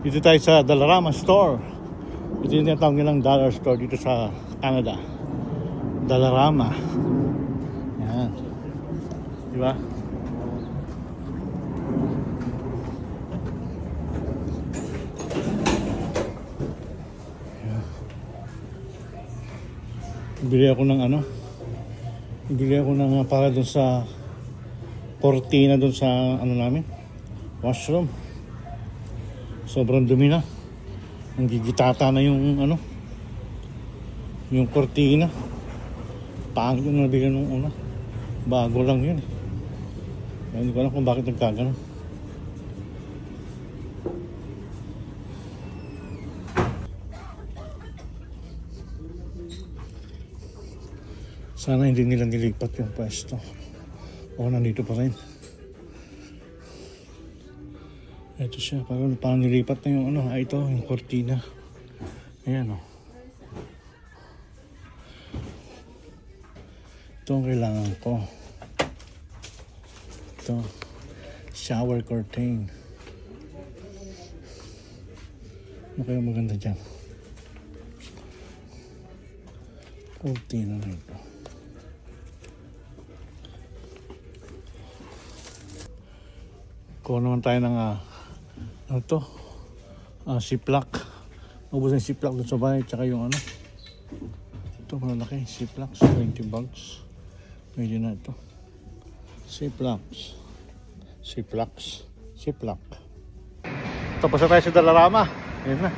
Dito tayo sa Dollarama Store. Ito yung tinatawag nilang dollar store dito sa Canada. Dollarama. Yan. Diba? Yan. Bili ako ng ano? Bili ako ng para dun sa cortina dun sa ano namin, washroom. Sobrang dumi na. Nanggigitata na yung ano, yung cortina. Pangit yung nabili nung una. Bago lang yun. Hindi ko alam kung bakit nagkagano. Sana hindi nila nilipat yung pwesto. O nandito pa rin. Ito siya, parang nilipat na yung ano, ito, yung cortina. Ayan o. Ito ang kailangan ko. Ito, shower curtain. Ano kaya maganda dyan? Cortina na ito. Kuha naman tayo ng ano to? Ziploc. Ubus yung Ziploc doon sa bahay. Tsaka yung ano. Ito malaki. Ziploc. 20 bucks. Medyo na ito. Ziploc. Ziploc. Tapos na tayo sa Dollarama. Ayan na.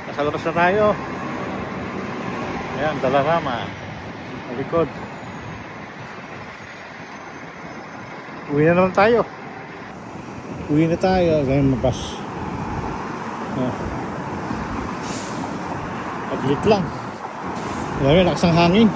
Nasa labas na tayo. Ayan, Dollarama. Malikod. Uwi na naman tayo. Uwi na tayo. Ganyan mapas. Paglit lang. Ngayon, lakas ang hangin.